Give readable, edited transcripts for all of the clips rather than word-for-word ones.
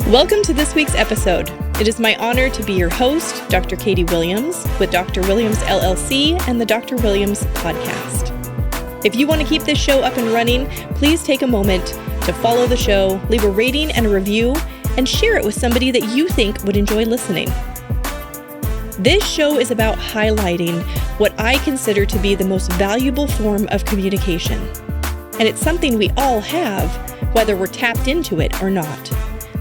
Welcome to this week's episode. It is my honor to be your host, Dr. Katie Williams, with Dr. Williams LLC and the Dr. Williams podcast. If you want to keep this show up and running, please take a moment to follow the show, leave a rating and a review, and share it with somebody that you think would enjoy listening. This show is about highlighting what I consider to be the most valuable form of communication. And it's something we all have, whether we're tapped into it or not.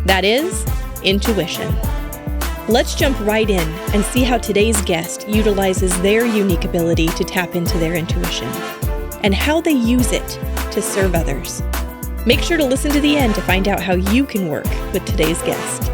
That is intuition. Let's jump right in and see how today's guest utilizes their unique ability to tap into their intuition and how they use it to serve others. Make sure to listen to the end to find out how you can work with today's guest.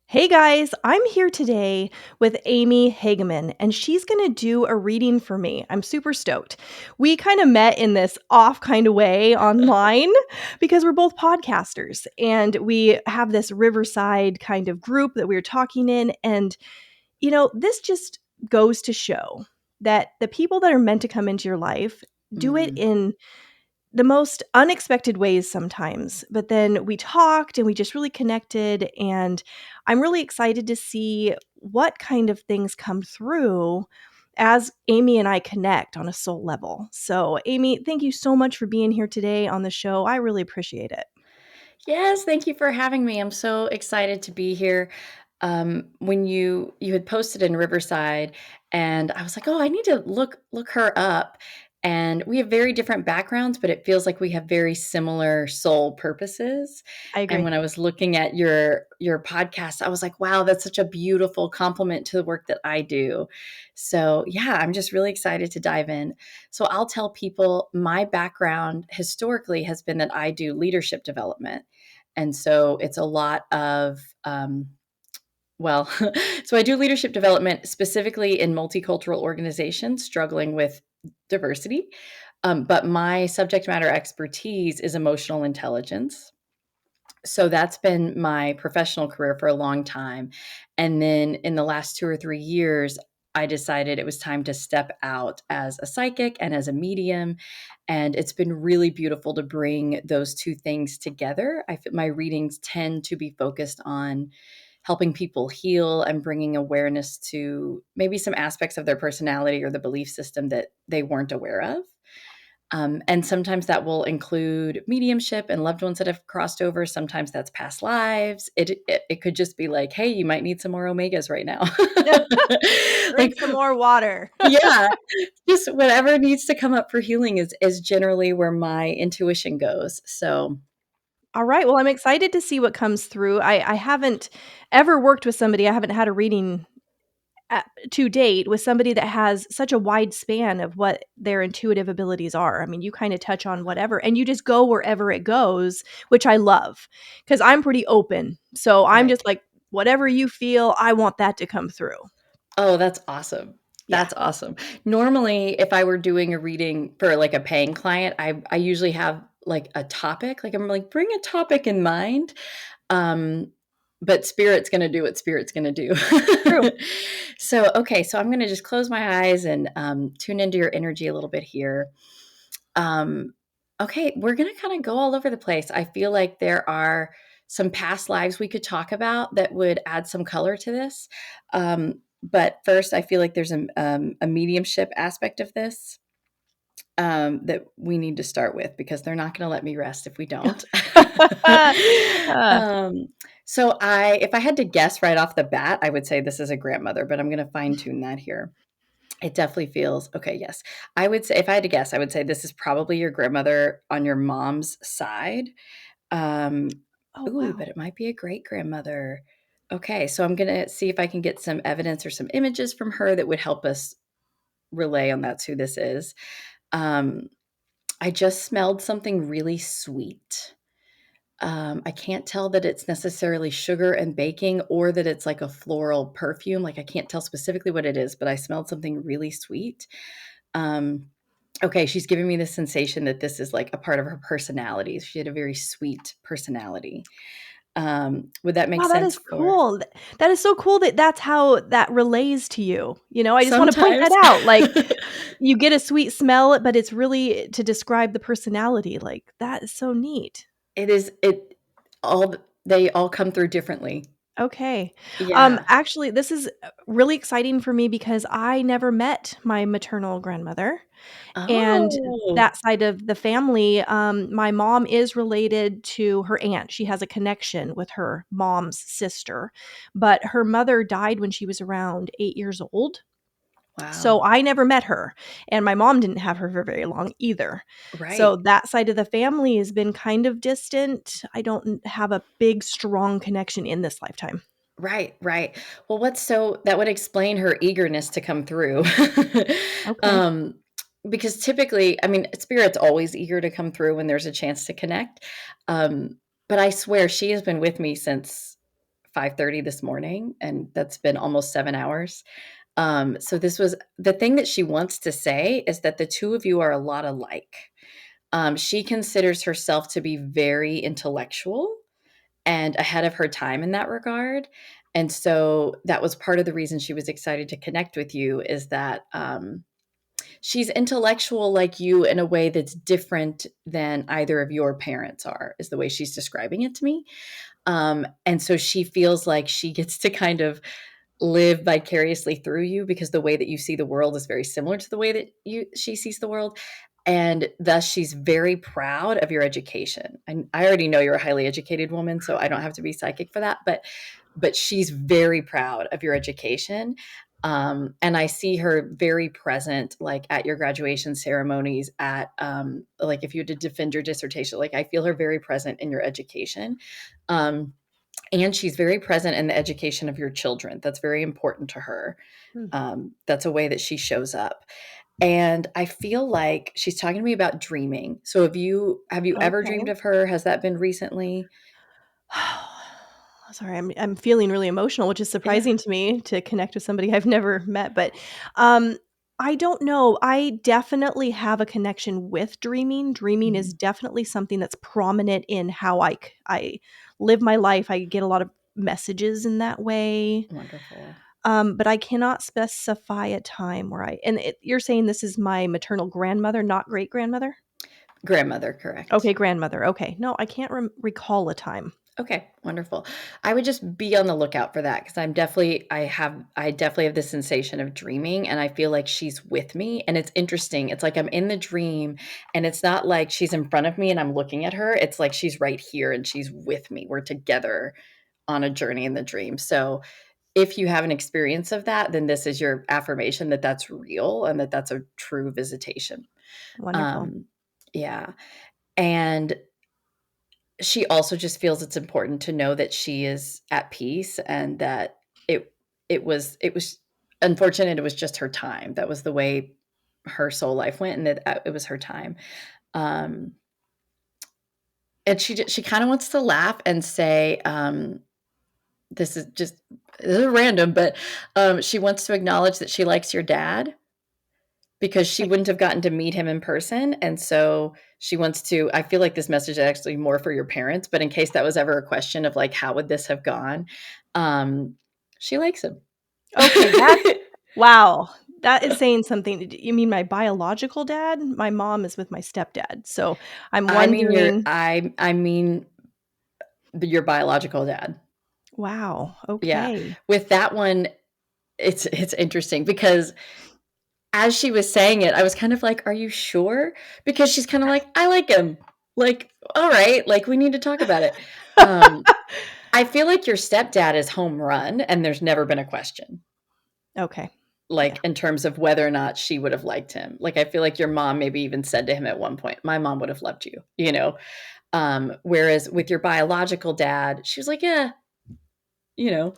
Hey guys, I'm here today with Amy Hageman, and she's going to do a reading for me. I'm super stoked. We kind of met in this off kind of way online because we're both podcasters, and we have this Riverside kind of group that we were talking in. And, you know, this just goes to show that the people that are meant to come into your life do it in the most unexpected ways sometimes. But then we talked and we just really connected, and I'm really excited to see what kind of things come through as Amy and I connect on a soul level. So Amy, thank you so much for being here today on the show. I really appreciate it. Yes, thank you for having me. I'm so excited to be here. When you had posted in Riverside, and I was like, oh, I need to look her up. And we have very different backgrounds, but it feels like we have very similar soul purposes. I And agree. when I was looking at your podcast, I was like, wow, that's such a beautiful compliment to the work that I do. So yeah, I'm just really excited to dive in. So I'll tell people my background historically has been that I do leadership development. And so it's a lot of, so I do leadership development specifically in multicultural organizations struggling with diversity. But my subject matter expertise is emotional intelligence. So that's been my professional career for a long time. And then in the last 2 or 3 years, I decided it was time to step out as a psychic and as a medium. And it's been really beautiful to bring those two things together. My readings tend to be focused on helping people heal and bringing awareness to maybe some aspects of their personality or the belief system that they weren't aware of. And sometimes that will include mediumship and loved ones that have crossed over. Sometimes that's past lives. It could just be like, hey, you might need some more omegas right now. Drink some more water. Yeah, just whatever needs to come up for healing is generally where my intuition goes. So All right. Well, I'm excited to see what comes through. I haven't ever worked with somebody. I haven't had a reading to date with somebody that has such a wide span of what their intuitive abilities are. I mean, you kind of touch on whatever and you just go wherever it goes, which I love because I'm pretty open. So I'm right. just like, whatever you feel, I want that to come through. Oh, that's awesome. Yeah. That's awesome. Normally, if I were doing a reading for like a paying client, I usually have like a topic, like I'm like, bring a topic in mind. But spirit's going to do what spirit's going to do. True. So, okay. So I'm going to just close my eyes and tune into your energy a little bit here. Okay. We're going to kind of go all over the place. I feel like there are some past lives we could talk about that would add some color to this. But first, I feel like there's a mediumship aspect of this that we need to start with because they're not going to let me rest if we don't. So if I had to guess right off the bat, I would say this is a grandmother, but I'm going to fine tune that here. It definitely feels okay. Yes, I would say if I had to guess, I would say this is probably your grandmother on your mom's side. Oh, wow. But it might be a great grandmother. Okay, so I'm going to see if I can get some evidence or some images from her that would help us relay on that's who this is. I just smelled something really sweet. I can't tell that it's necessarily sugar and baking or that it's like a floral perfume. Like I can't tell specifically what it is, but I smelled something really sweet. Okay, she's giving me the sensation that this is like a part of her personality. She had a very sweet personality. Would that make Wow, that sense is for cool. That is so cool that that's how that relays to you. I just wanna point sometimes? that out, like, you get a sweet smell, but it's really to describe the personality, like, that is so neat. It is it all they all come through differently. Okay. Yeah. Actually, this is, really exciting for me because I never met my maternal grandmother. And Oh, that side of the family, my mom is related to her aunt. She has a connection with her mom's sister, but her mother died when she was around 8 years old. So wow. I never met her, and my mom didn't have her for very long either. So Right. that side of the family has been kind of distant. I don't have a big, strong connection in this lifetime. Right, right. Well, that would explain her eagerness to come through. Okay. Um, because typically, I mean, spirit's always eager to come through when there's a chance to connect. But I swear she has been with me since 5:30 this morning, and that's been almost 7 hours. So this was the thing that she wants to say is that the two of you are a lot alike. She considers herself to be very intellectual and ahead of her time in that regard. And so that was part of the reason she was excited to connect with you is that she's intellectual like you in a way that's different than either of your parents are, is the way she's describing it to me. And so she feels like she gets to kind of live vicariously through you because the way that you see the world is very similar to the way that she sees the world. And thus she's very proud of your education. And I already know you're a highly educated woman, so I don't have to be psychic for that, but she's very proud of your education. And I see her very present, like at your graduation ceremonies, at like if you had to defend your dissertation, like I feel her very present in your education. Um, and she's very present in the education of your children. That's very important to her. Hmm. That's a way that she shows up. And I feel like she's talking to me about dreaming. So have you ever Okay. dreamed of her? Has that been recently? Sorry, I'm feeling really emotional, which is Yeah. surprising to me to connect with somebody I've never met, but, um, I don't know. I definitely have a connection with dreaming. Dreaming is Mhm. definitely something that's prominent in how I live my life. I get a lot of messages in that way, Wonderful. but I cannot specify a time where you're saying this is my maternal grandmother, not great-grandmother? Grandmother, correct. Okay, grandmother, okay. No, I can't recall a time. Okay, wonderful. I would just be on the lookout for that because I definitely have this sensation of dreaming and I feel like she's with me and it's interesting. It's like I'm in the dream and it's not like she's in front of me and I'm looking at her. It's like she's right here and she's with me. We're together on a journey in the dream. So, if you have an experience of that, then this is your affirmation that that's real and that that's a true visitation. Wonderful. Um yeah. And she also just feels it's important to know that she is at peace and that it it was unfortunate it was just her time. That was the way her soul life went and that it was her time. Um and she kind of wants to laugh and say this is just this is random, but she wants to acknowledge that she likes your dad because she Like, wouldn't have gotten to meet him in person, and so she wants to I feel like this message is actually more for your parents, but in case that was ever a question of, like, how would this have gone, um, she likes him. okay, that's wow, that is saying something. You mean my biological dad? My mom is with my stepdad, so I'm wondering. I mean your biological dad. Wow, Yeah. okay. With that one, it's interesting because as she was saying it, I was kind of like, "Are you sure?" Because she's kinda like, "I like him." Like, "Alright, like, we need to talk about it." Um, I feel like your stepdad is home run, and there's never been a question, Okay, yeah, like, in terms of whether or not she would have liked him. Like, I feel like your mom maybe even said to him at one point, "My mom would have loved you," you know? Whereas with your biological dad, she was like, "Yeah," you know?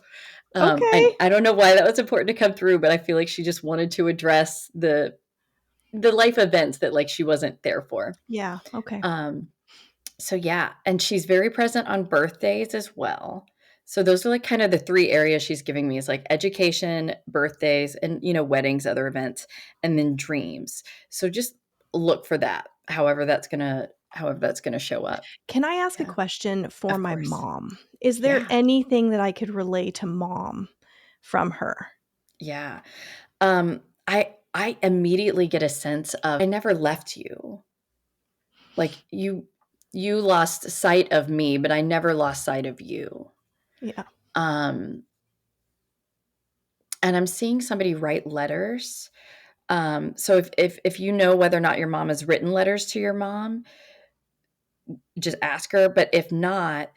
okay, I don't know why that was important to come through, but I feel like she just wanted to address the life events that, like, she wasn't there for. yeah, okay, Um So yeah, and she's very present on birthdays as well. So those are like kind of the 3 areas she's giving me is like education, birthdays, and weddings, other events, and then dreams. So just look for that. However that's gonna however that's going to show up. Can I ask a Yeah. question for Of my course. mom? Is there Yeah. anything that I could relay to mom from her? Yeah. I immediately get a sense of I never left you. Like you lost sight of me, but I never lost sight of you. Yeah. Um, and I'm seeing somebody write letters. So if you know whether or not your mom has written letters to your mom, just ask her. But if not,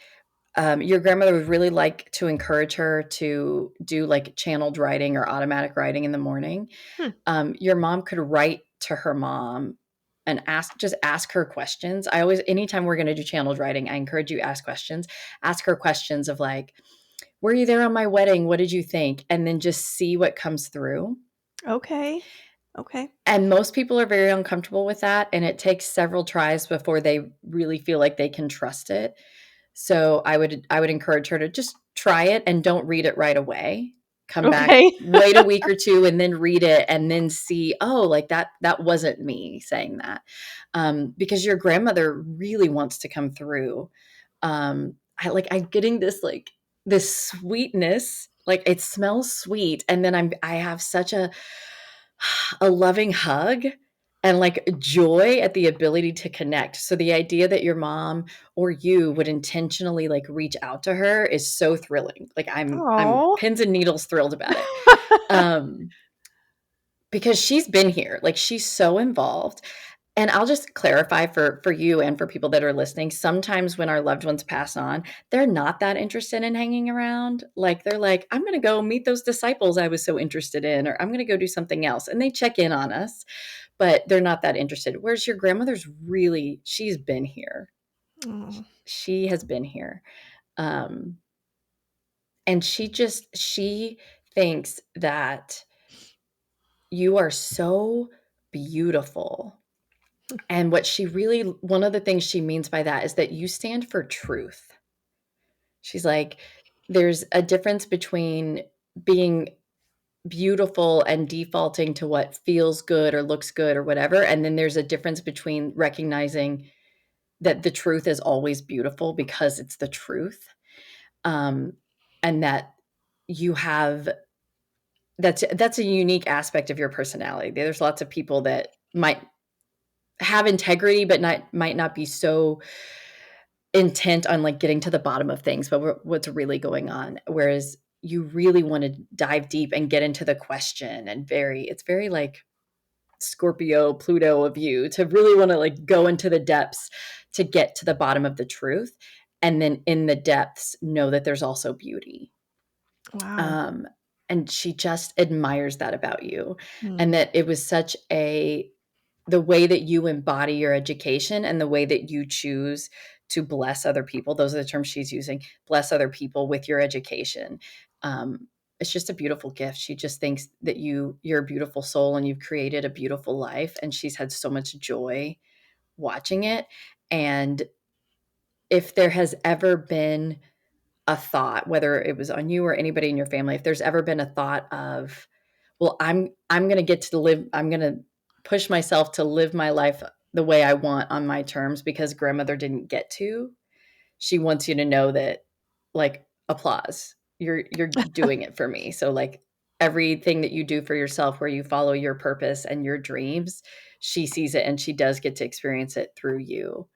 your grandmother would really like to encourage her to do like channeled writing or automatic writing in the morning. Your mom could write to her mom and ask her questions. Anytime we're going to do channeled writing, I encourage you ask questions. Ask her questions of like, were you there on my wedding? What did you think? And then just see what comes through. Okay. And most people are very uncomfortable with that. And it takes several tries before they really feel like they can trust it. So I would encourage her to just try it and don't read it right away. Come back, Okay. wait a week or two, and then read it, and then see, oh, like that wasn't me saying that, because your grandmother really wants to come through. I'm getting this sweetness, like it smells sweet, and then I have such a loving hug and like joy at the ability to connect. So the idea that your mom or you would intentionally like reach out to her is so thrilling. Like I'm Oh. pins and needles thrilled about it. Because she's been here. Like she's so involved. And I'll just clarify for you and for people that are listening, sometimes when our loved ones pass on, they're not that interested in hanging around. Like they're like, I'm going to go meet those disciples I was so interested in, or I'm going to go do something else. And they check in on us, but they're not that interested. Whereas your grandmother's she's been here. Oh. She has been here. And she thinks that you are so beautiful. And one of the things she means by that is that you stand for truth. She's like, there's a difference between being beautiful and defaulting to what feels good or looks good or whatever. And then there's a difference between recognizing that the truth is always beautiful because it's the truth. And that you have, that's a unique aspect of your personality. There's lots of people that might have integrity, but might not be so intent on like getting to the bottom of things, but what's really going on. Whereas you really want to dive deep and get into the question, and it's very like Scorpio, Pluto of you to really want to like go into the depths to get to the bottom of the truth. And then in the depths, know that there's also beauty. Wow. And she just admires that about you. Hmm. And that it was the way that you embody your education and the way that you choose to bless other people. Those are the terms she's using. Bless other people with your education. It's just a beautiful gift. She just thinks that you're a beautiful soul and you've created a beautiful life. And she's had so much joy watching it. And if there has ever been a thought, whether it was on you or anybody in your family, if there's ever been a thought of, well, I'm going to get to live, I'm going to push myself to live my life the way I want on my terms because grandmother didn't get to. She wants you to know that, like, applause. You're doing it for me. So like everything that you do for yourself where you follow your purpose and your dreams, she sees it and she does get to experience it through you.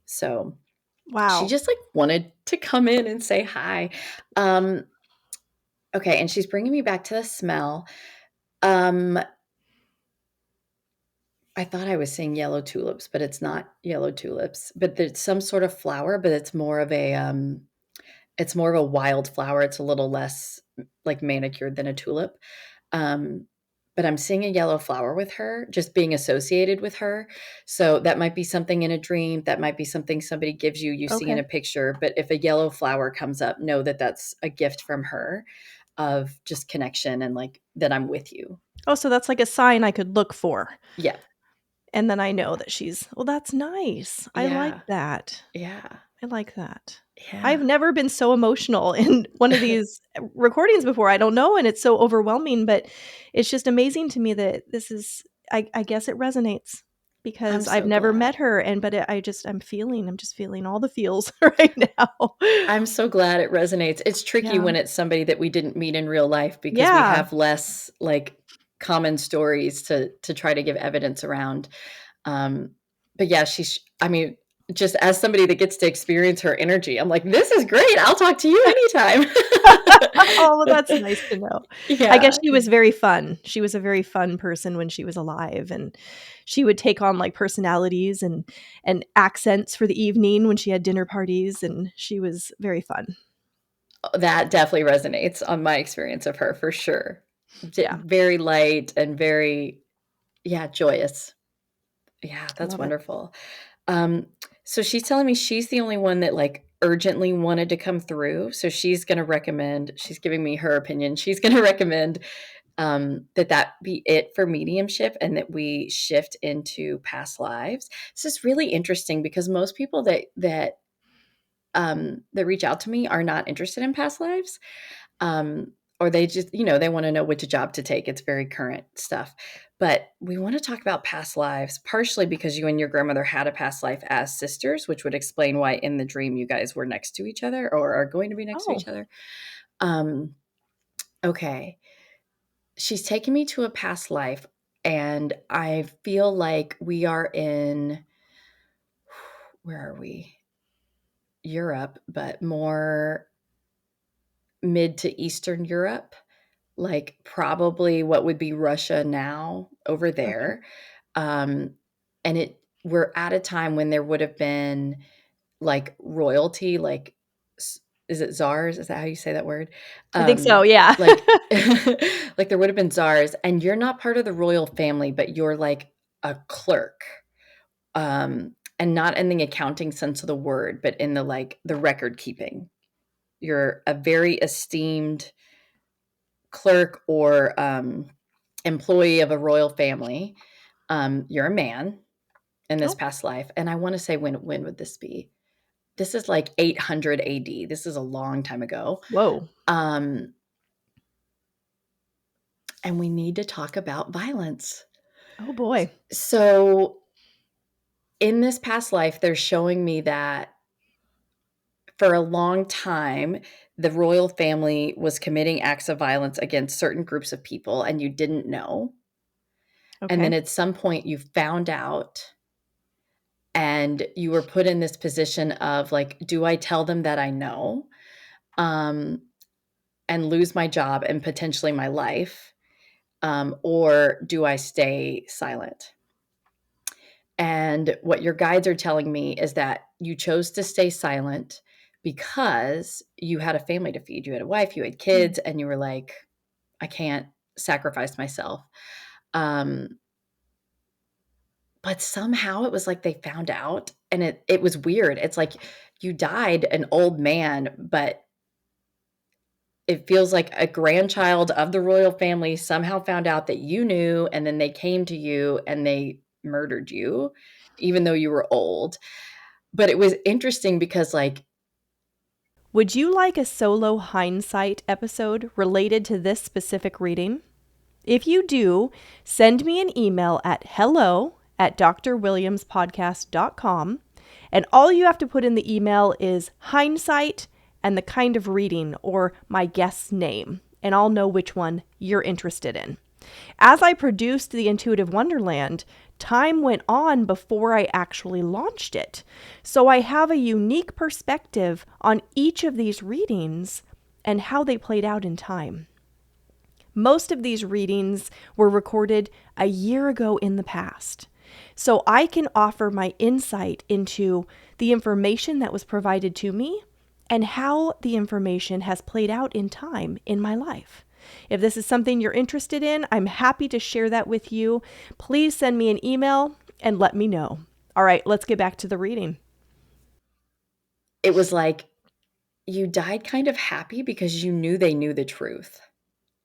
So she Wow. just like wanted to come in and say hi. Okay, and she's bringing me back to the smell. I thought I was seeing yellow tulips, but it's not yellow tulips. But there's some sort of flower, but it's more of a wild flower. It's a little less like manicured than a tulip. Um, but I'm seeing a yellow flower with her, just being associated with her. So that might be something in a dream. That might be something somebody gives you see in Okay. a picture. But if a yellow flower comes up, know that that's a gift from her of just connection and like that I'm with you. Oh, so that's like a sign I could look for. Yeah. And then I know that well, that's nice. I like Yeah. that. Yeah. I like that. I've Yeah. never been so emotional in one of these recordings before. I don't know. And it's so overwhelming, but it's just amazing to me that this is, I guess it resonates. because I'm I've so never met glad. her, but I'm just feeling all the feels right now. I'm so glad it resonates. It's tricky Yeah. when it's somebody that we didn't meet in real life because we Yeah. have less like common stories to try to give evidence around. Um, but yeah, I mean, just as somebody that gets to experience her energy, I'm like, this is great. I'll talk to you anytime. Oh, well, that's nice to know. I guess Yeah. she was very fun. She was a very fun person when she was alive, and she would take on like personalities and accents for the evening when she had dinner parties, and she was very fun. That definitely resonates on my experience of her for sure. Yeah. Very light and very, yeah, joyous. Yeah, that's Love it. wonderful. Um, so she's telling me she's the only one that like urgently wanted to come through. So she's giving me her opinion. She's going to recommend that be it for mediumship and that we shift into past lives. This is really interesting because most people that reach out to me are not interested in past lives. Or they just, they want to know which job to take. It's very current stuff. But we want to talk about past lives, partially because you and your grandmother had a past life as sisters, which would explain why in the dream you guys were next to each other or are going to be next to Oh, each other. Um, okay. She's taken me to a past life, and I feel like we are in, where are we? Europe, but more mid to Eastern Europe, like probably what would be Russia now over okay. there. Um, and we're at a time when there would have been like royalty, like, is it czars? Is that how you say that word? I think so, yeah. Like, like there would have been czars, and you're not part of the royal family, but you're like a clerk. And not in the accounting sense of the word, but in the like the record keeping. You're a very esteemed clerk or employee of a royal family. You're a man in this Oh, past life. And I want to say, when would this be? This is like 800 AD. This is a long time ago. whoa. Um, and we need to talk about violence. Oh, boy. So in this past life, they're showing me that for a long time, the royal family was committing acts of violence against certain groups of people, and you didn't know. And Okay. then at some point, you found out, and you were put in this position of like, do I tell them that I know, um, and lose my job and potentially my life, or do I stay silent? And what your guides are telling me is that you chose to stay silent because you had a family to feed. You had a wife, you had Mm. kids, and you were like, I can't sacrifice myself. Um, but somehow it was like they found out, and it was weird. It's like you died an old man, but it feels like a grandchild of the royal family somehow found out that you knew, and then they came to you and they murdered you, even though you were old. But it was interesting because, like, Would you like a solo hindsight episode related to this specific reading? If you do, send me an email at hello@drwilliamspodcast.com. And all you have to put in the email is hindsight and the kind of reading or my guest's name, and I'll know which one you're interested in. As I produced the Intuitive Wonderland, time went on before I actually launched it. So I have a unique perspective on each of these readings and how they played out in time. Most of these readings were recorded a year ago in the past. So I can offer my insight into the information that was provided to me and how the information has played out in time in my life. If this is something you're interested in, I'm happy to share that with you. Please send me an email and let me know. All right, let's get back to the reading. it was like you died kind of happy because you knew they knew the truth.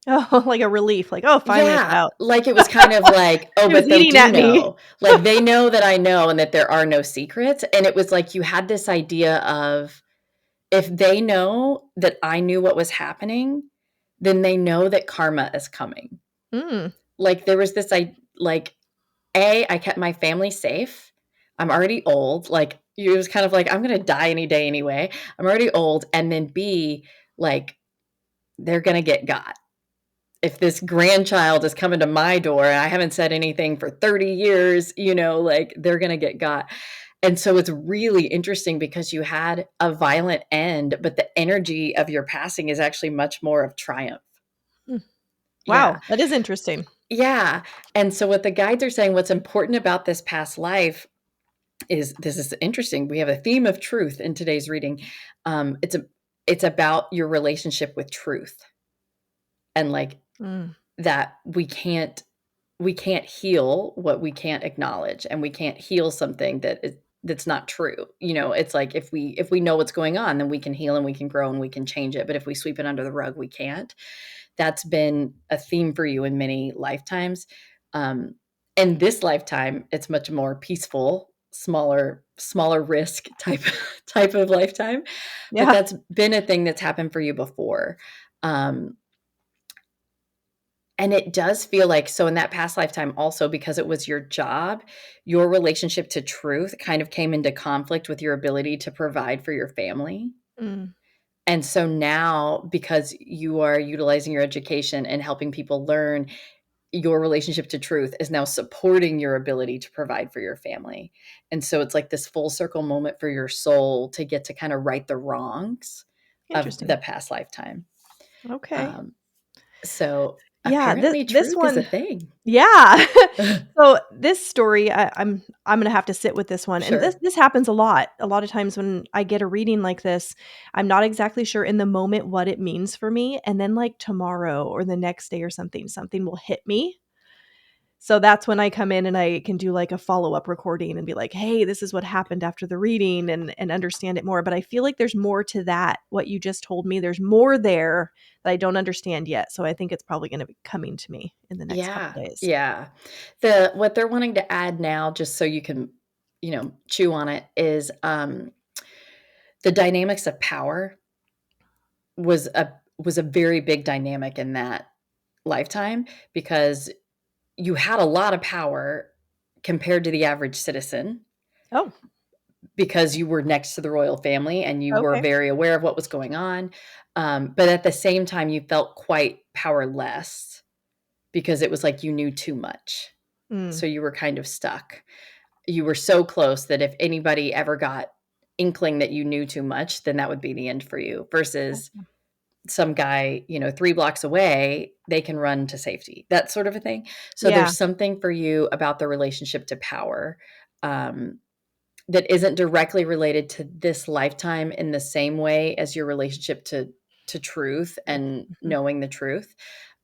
Oh, like a relief. Like, oh, finally it's Yeah, out. like it was kind of like, oh, It was but they eating do at me. know. Like they know that I know and that there are no secrets. And it was like you had this idea of, if they know that I knew what was happening, then they know that karma is coming. Mm. Like there was this, like I kept my family safe. I'm already old. Like, it was kind of like, I'm going to die any day anyway. I'm already old. And then B, like, they're going to get got. If this grandchild is coming to my door and I haven't said anything for 30 years, like, they're going to get got. And so it's really interesting because you had a violent end, but the energy of your passing is actually much more of triumph. Wow, Yeah. that is interesting. Yeah. And so what the guides are saying, what's important about this past life is, this is interesting. We have a theme of truth in today's reading. It's about your relationship with truth, and like that we can't heal what we can't acknowledge, and we can't heal something that's not true. It's like, if we know what's going on, then we can heal and we can grow and we can change it. But if we sweep it under the rug, we can't. That's been a theme for you in many lifetimes. In this lifetime, it's much more peaceful, smaller risk type of lifetime. But Yeah. that's been a thing that's happened for you before. And it does feel like, so in that past lifetime also, because it was your job, your relationship to truth kind of came into conflict with your ability to provide for your family. And so now, because you are utilizing your education and helping people learn, your relationship to truth is now supporting your ability to provide for your family. And so it's like this full circle moment for your soul to get to kind of right the wrongs of Interesting. the past lifetime. Okay. So Yeah, apparently this truth is a one, thing. yeah. So this story, I'm gonna have to sit with this one, and Sure. this happens a lot. A lot of times when I get a reading like this, I'm not exactly sure in the moment what it means for me, and then like tomorrow or the next day or something will hit me. So that's when I come in and I can do like a follow-up recording and be like, "Hey, this is what happened after the reading," and understand it more. But I feel like there's more to that. What you just told me, there's more there that I don't understand yet. So I think it's probably going to be coming to me in the next couple Yeah. days. Yeah. What they're wanting to add now, just so you can, chew on it, is the dynamics of power was a very big dynamic in that lifetime, because you had a lot of power compared to the average citizen, Oh, because you were next to the royal family and you were okay. very aware of what was going on. But at the same time, you felt quite powerless, because it was like you knew too much. Mm, So you were kind of stuck. You were so close that if anybody ever got inkling that you knew too much, then that would be the end for you, versus okay. some guy, 3 blocks away, they can run to safety, that sort of a thing. So Yeah. there's something for you about the relationship to power, that isn't directly related to this lifetime in the same way as your relationship to truth and Mhm. knowing the truth,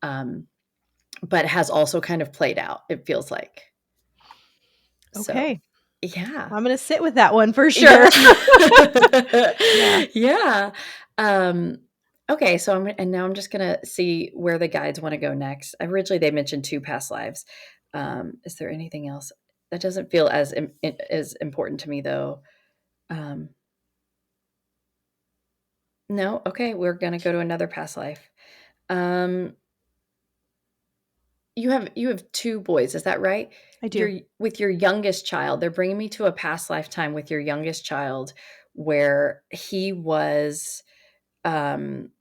but has also kind of played out, it feels like. So, Okay. yeah. I'm gonna sit with that one for Yeah. sure. Yeah. Yeah. Um, okay, so now I'm just gonna see where the guides wanna go next. Originally, they mentioned 2 past lives. Is there anything else? That doesn't feel as important to me, though. Um, no? Okay, we're gonna go to another past life. Um, you have 2 boys, is that right? I do. You're with your youngest child, they're bringing me to a past lifetime with your youngest child where he was, um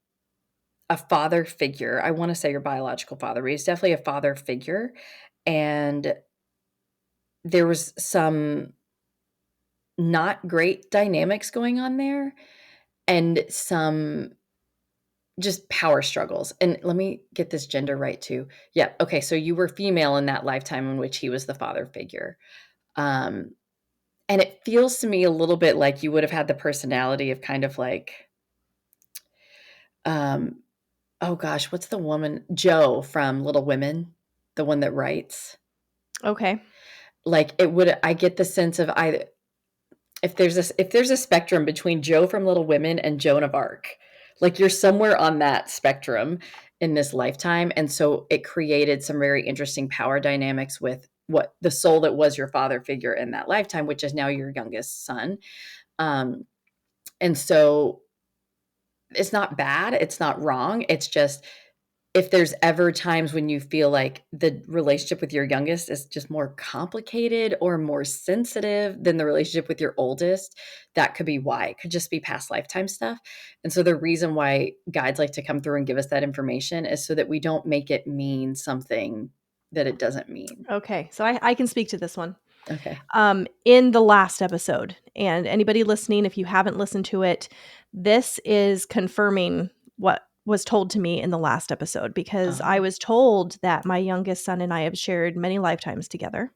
a father figure. I wanna say your biological father, but he's definitely a father figure, and there was some not great dynamics going on there, and some just power struggles. And let me get this gender right too. Yeah, okay, so you were female in that lifetime in which he was the father figure. Um, and it feels to me a little bit like you would have had the personality of kind of like, um, oh gosh, what's the woman? Jo from Little Women, the one that writes. Okay. Like, I get the sense of, I if there's a spectrum between Jo from Little Women and Joan of Arc, like, you're somewhere on that spectrum in this lifetime, and so it created some very interesting power dynamics with what the soul that was your father figure in that lifetime, which is now your youngest son. Um, and so it's not bad, it's not wrong, it's just if there's ever times when you feel like the relationship with your youngest is just more complicated or more sensitive than the relationship with your oldest, that could be why. It could just be past lifetime stuff. And so the reason why guides like to come through and give us that information is so that we don't make it mean something that it doesn't mean. Okay, so I can speak to this one. Okay. In the last episode, and anybody listening, if you haven't listened to it, this is confirming what was told to me in the last episode, because I Oh. was told that my youngest son and I have shared many lifetimes together,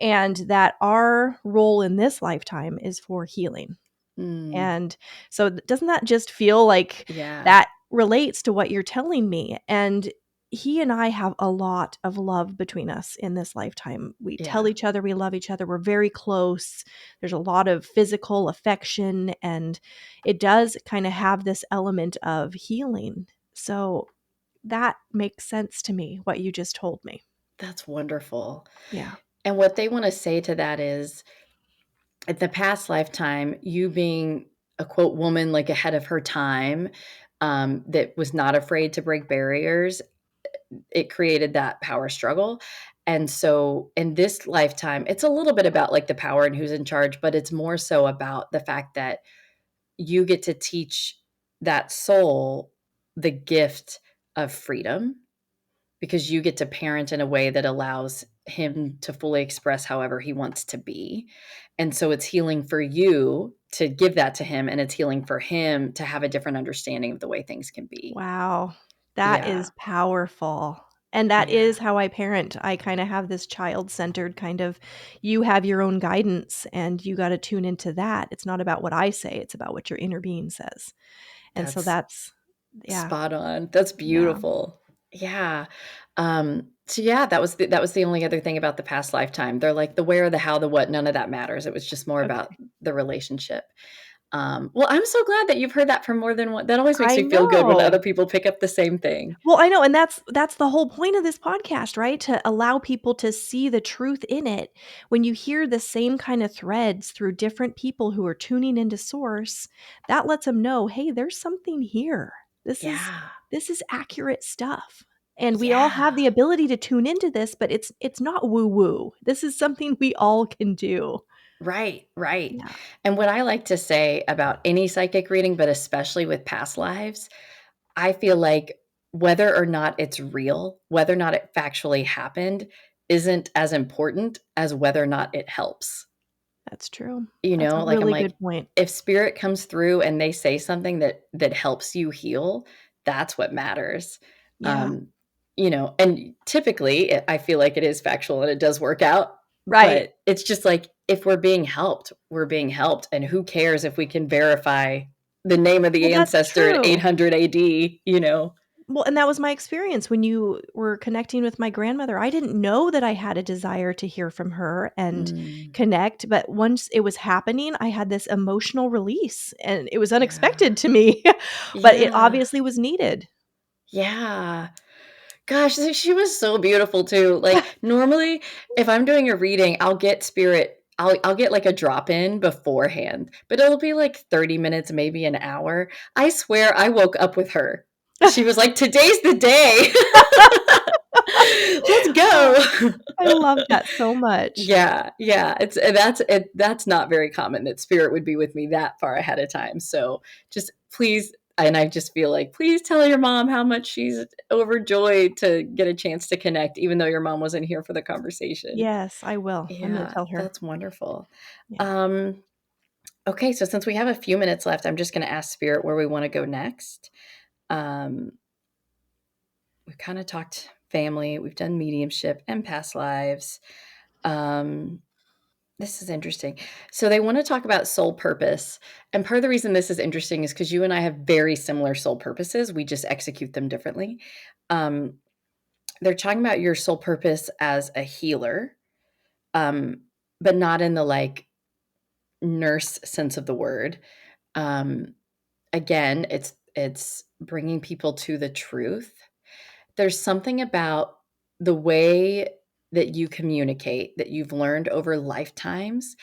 and that our role in this lifetime is for healing. Mm, And so doesn't that just feel like yeah. that relates to what you're telling me? And he and I have a lot of love between us in this lifetime. We tell Yeah. each other we love each other. We're very close. There's a lot of physical affection, and it does kind of have this element of healing. So that makes sense to me, what you just told me. That's wonderful. Yeah. And what they want to say to that is, at the past lifetime, you being a quote woman like ahead of her time, that was not afraid to break barriers, it created that power struggle. And so in this lifetime, it's a little bit about like the power and who's in charge, but it's more so about the fact that you get to teach that soul the gift of freedom, because you get to parent in a way that allows him to fully express however he wants to be. And so it's healing for you to give that to him, and it's healing for him to have a different understanding of the way things can be. Wow. That Yeah. is powerful. And that Yeah. is how I parent. I kind of have this child-centered kind of, you have your own guidance and you got to tune into that. It's not about what I say, it's about what your inner being says. And so That's that's, yeah, spot on. That's yeah. beautiful. Yeah. So yeah, that was the only other thing about the past lifetime. They're like the where, the how, the what, none of that matters. It was just more about Okay. the relationship. Well, I'm so glad that you've heard that from more than one. That always makes I me feel good when other know. people pick up the same thing. Well, I know, and that's the whole point of this podcast, right? To allow people to see the truth in it. When you hear the same kind of threads through different people who are tuning into source, that lets them know, hey, there's something here. This is Yeah. this is accurate stuff. And we all have Yeah. the ability to tune into this, but it's not woo-woo. This is something we all can do. Right, right. Yeah, And what I like to say about any psychic reading, but especially with past lives, I feel like whether or not it's real, whether or not it factually happened, isn't as important as whether or not it helps. that's true. You That's a know, like I'm really good like, point. if spirit comes through and they say something that helps you heal, that's what matters. Yeah. Um, and typically I feel like it is factual and it does work out, Right. but it's just like if we're being helped, we're being helped. And who cares if we can verify the name of Well, the that's ancestor at true. 800 AD, you know? Well, and that was my experience when you were connecting with my grandmother. I didn't know that I had a desire to hear from her and Mm, connect, but once it was happening, I had this emotional release and it was yeah. unexpected to me, but it Yeah. obviously was needed. Yeah. Gosh, she was so beautiful too. Like, normally, if I'm doing a reading, I'll get spirit I'll get, like, a drop-in beforehand, but it'll be, like, 30 minutes, maybe an hour. I swear I woke up with her. She was like, "Today's the day. Let's Oh, go." I love that so much. Yeah, yeah, that's not very common that spirit would be with me that far ahead of time, so just please, and I just feel like, please tell your mom how much she's overjoyed to get a chance to connect, even though your mom wasn't here for the conversation. Yes, I will. I'm gonna Yeah, tell her. that's wonderful. Yeah. Um, okay, so since we have a few minutes left, I'm just gonna ask spirit where we wanna go next. Um, we've kinda talked family, we've done mediumship and past lives. Um This is interesting. So they want to talk about soul purpose. And part of the reason this is interesting is because you and I have very similar soul purposes. We just execute them differently. Um, they're talking about your soul purpose as a healer, um, but not in the like nurse sense of the word. Um, again, it's bringing people to the truth. There's something about the way that you communicate that you've learned over lifetimes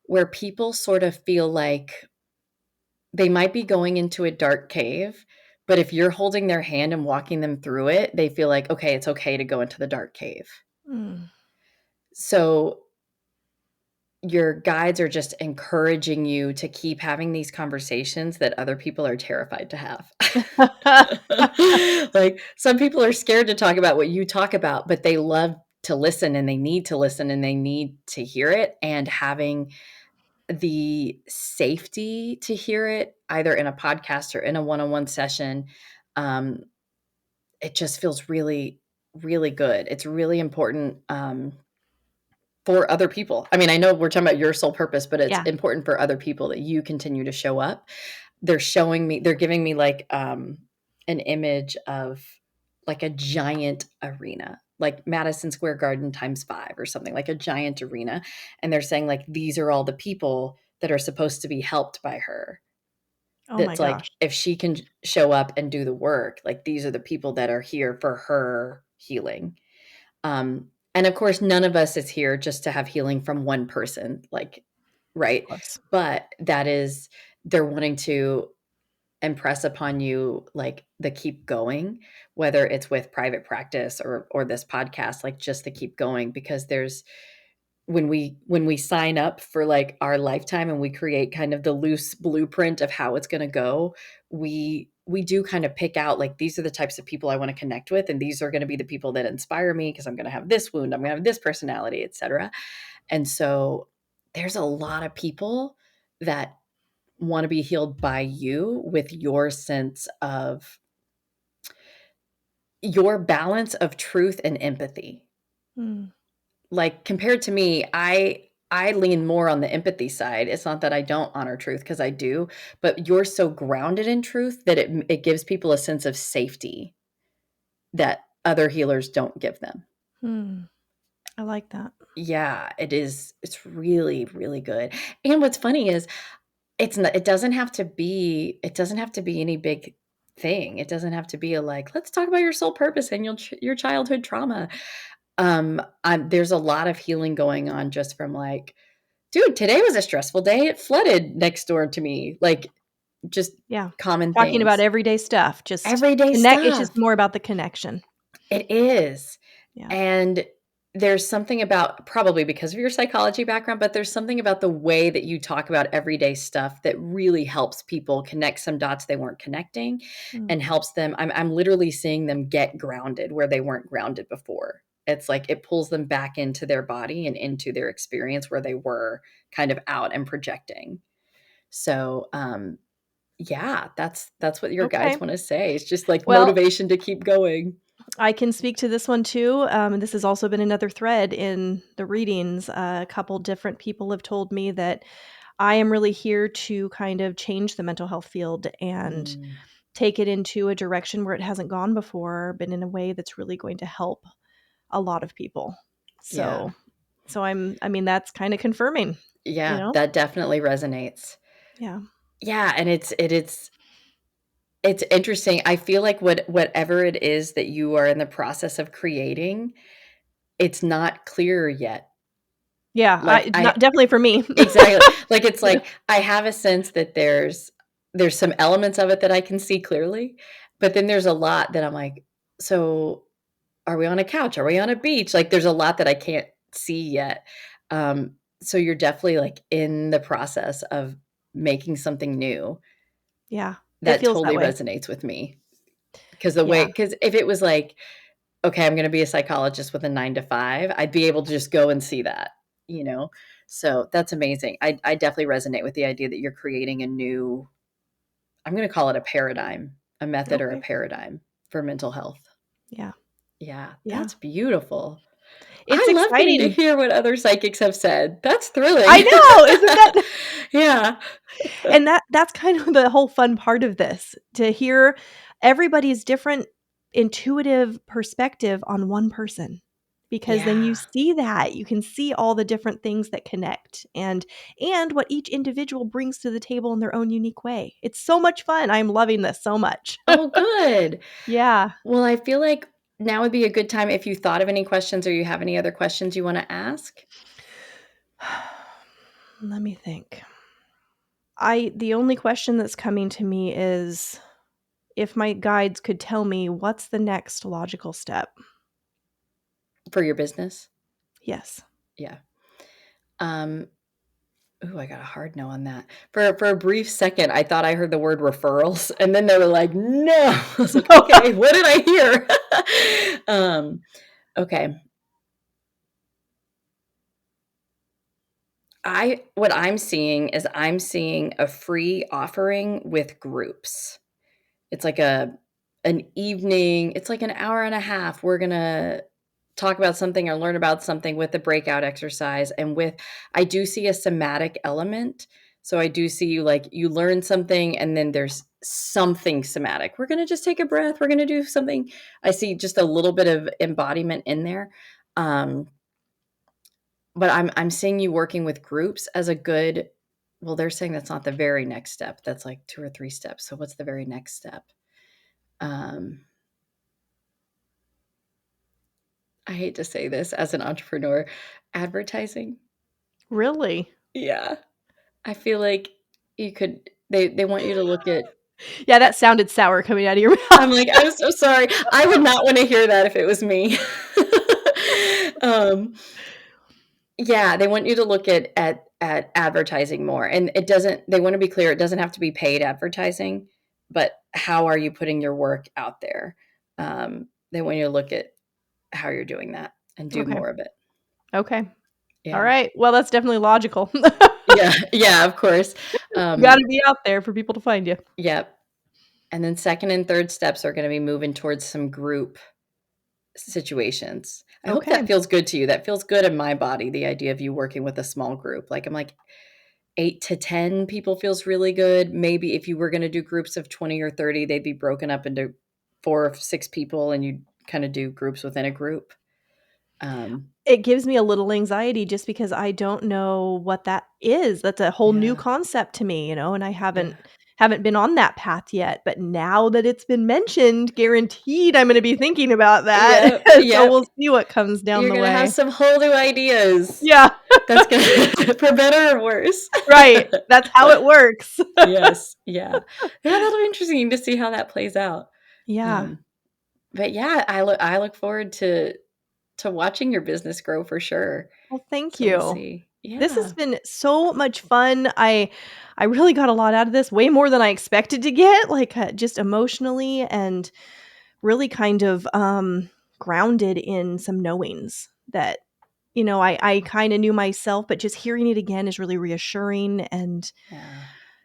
where people sort of feel like they might be going into a dark cave, But if you're holding their hand and walking them through it, they feel like, okay, it's okay to go into the dark cave. So your guides are just encouraging you to keep having these conversations that other people are terrified to have. Like, some people are scared to talk about what you talk about, but they love to listen, and they need to listen, and they need to hear it. And having the safety to hear it, either in a podcast or in a one-on-one session, it just feels really, really good. It's really important, for other people. I mean, I know we're talking about your sole purpose, but it's Yeah. important for other people that you continue to show up. They're giving me like an image of like a giant arena, like Madison Square Garden times 5 or something, like a giant arena. And they're saying like, these are all the people that are supposed to be helped by her. Oh my That's like, gosh. if she can show up and do the work, like these are the people that are here for her healing. And of course, none of us is here just to have healing from one person, like, right? Of course. But they're wanting to impress upon you like the keep going, whether it's with private practice or this podcast, like just to keep going, because there's when we sign up for like our lifetime and we create kind of the loose blueprint of how it's going to go, we do kind of pick out like, these are the types of people I want to connect with, and these are going to be the people that inspire me because I'm going to have this wound, I'm going to have this personality, etc. And so there's a lot of people that want to be healed by you with your sense of your balance of truth and empathy. Like, compared to me, I lean more on the empathy side. It's not that I don't honor truth, because I do, but you're so grounded in truth that it gives people a sense of safety that other healers don't give them. I like that. Yeah, it is. It's really, really good. And what's funny is it doesn't have to be any big thing. It doesn't have to be a like, let's talk about your soul purpose and your childhood trauma. There's a lot of healing going on just from like, dude, today was a stressful day. It flooded next door to me. Like, just common Talking about things. everyday stuff. Just Everyday connect. It's just stuff. more about the connection. It is. Yeah. And there's something about, probably because of your psychology background, but there's something about the way that you talk about everyday stuff that really helps people connect some dots they weren't connecting, and helps them. I'm literally seeing them get grounded where they weren't grounded before. It's like it pulls them back into their body and into their experience where they were kind of out and projecting. So, yeah, that's what your Okay. guides want to say. It's just like Well, motivation to keep going. I can speak to this one too. This has also been another thread in the readings. A couple different people have told me that I am really here to kind of change the mental health field and take it into a direction where it hasn't gone before, but in a way that's really going to help a lot of people. Yeah. So I mean, that's kind of confirming, you Yeah, know? that definitely resonates. Yeah. Yeah, and it's interesting. I feel like whatever it is that you are in the process of creating, it's not clear yet. Yeah. Like, Not definitely for me. exactly. Like, it's like I have a sense that there's some elements of it that I can see clearly, but then there's a lot that I'm like, so are we on a couch? Are we on a beach? Like, there's a lot that I can't see yet. So you're definitely like in the process of making something new. Yeah. It That feels that totally way. resonates with me, Yeah. because if it was like, okay, I'm gonna be a psychologist with a 9 to 5, I'd be able to just go and see that, you know? So that's amazing. I definitely resonate with the idea that you're creating a new, I'm gonna call it a paradigm, a method or a Okay. paradigm for mental health. Yeah. Yeah, Yeah. that's beautiful. It's I love getting to exciting. hear what other psychics have said. That's thrilling. I know, isn't that Yeah. and that's kind of the whole fun part of this, to hear everybody's different intuitive perspective on one person. Because then you Yeah. see that, you can see all the different things that connect and what each individual brings to the table in their own unique way. It's so much fun. I'm loving this so much. Oh, good. Yeah. Well, I feel like now would be a good time if you thought of any questions or you have any other questions you wanna ask. Let me think. The only question that's coming to me is if my guides could tell me what's the next logical step. For your business? Yes. Yeah. Ooh, I got a hard no on that. For a brief second, I thought I heard the word referrals, and then they were like, "No." I was like, "Okay, what did I hear?" Okay. What I'm seeing is I'm seeing a free offering with groups. It's like an evening, it's like an hour and a half. We're gonna talk about something or learn about something with a breakout exercise. And I do see a somatic element. So I do see you learn something and then there's something somatic. We're going to just take a breath. We're going to do something. I see just a little bit of embodiment in there. But I'm seeing you working with groups as a good, well, they're saying that's not the very next step. That's like 2 or 3 steps. So what's the very next step? I hate to say this as an entrepreneur, advertising. Really? Yeah. I feel like you could, they want you to look at, Yeah, that sounded sour coming out of your mouth. I'm like, I'm so sorry. I would not want to hear that if it was me. Yeah, they want you to look at advertising more. And they want to be clear, it doesn't have to be paid advertising, but how are you putting your work out there? They want you to look at how you're doing that and do more of it. Okay. Yeah. All right. Well, that's definitely logical. Yeah, of course. You got to be out there for people to find you. Yep. And then second and third steps are going to be moving towards some group situations. I hope that feels good to you. That feels good in my body, the idea of you working with a small group. Like I'm like 8 to 10 people feels really good. Maybe if you were going to do groups of 20 or 30, they'd be broken up into 4 or 6 people and you kind of do groups within a group. It gives me a little anxiety just because I don't know what that is. That's a whole new concept to me, and I haven't been on that path yet. But now that it's been mentioned, guaranteed I'm going to be thinking about that. So we'll see what comes down the way. You're going to have some whole new ideas. Yeah. That's good. For better or worse. Right. That's how it works. Yes. Yeah. That'll be interesting to see how that plays out. Yeah. But yeah, I look forward to watching your business grow for sure. Well, thank you. We'll see. Yeah. This has been so much fun. I really got a lot out of this, way more than I expected to get, like just emotionally and really kind of grounded in some knowings that, I kind of knew myself, but just hearing it again is really reassuring and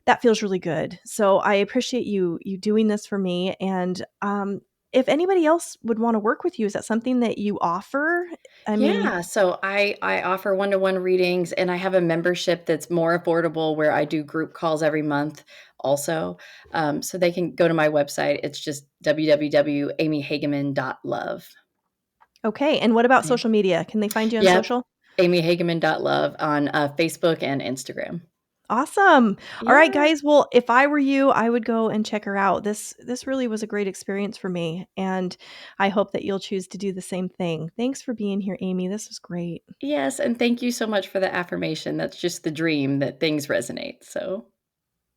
that feels really good. So I appreciate you doing this for me. And if anybody else would want to work with you, is that something that you offer? So I offer one-to-one readings and I have a membership that's more affordable where I do group calls every month also. So they can go to my website. It's just www.amyhageman.love. Okay. And what about social media? Can they find you on social? amyhageman.love on Facebook and Instagram. Awesome. Yeah. All right, guys. Well, if I were you, I would go and check her out. This really was a great experience for me. And I hope that you'll choose to do the same thing. Thanks for being here, Amy. This was great. Yes. And thank you so much for the affirmation. That's just the dream that things resonate. So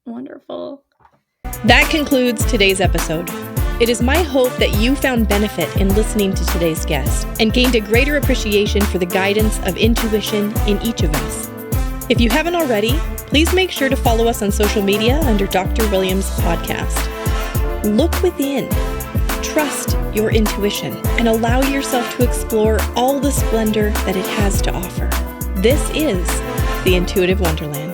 wonderful. That concludes today's episode. It is my hope that you found benefit in listening to today's guest and gained a greater appreciation for the guidance of intuition in each of us. If you haven't already, please make sure to follow us on social media under Dr. Williams Podcast. Look within, trust your intuition, and allow yourself to explore all the splendor that it has to offer. This is the Intuitive Wonderland.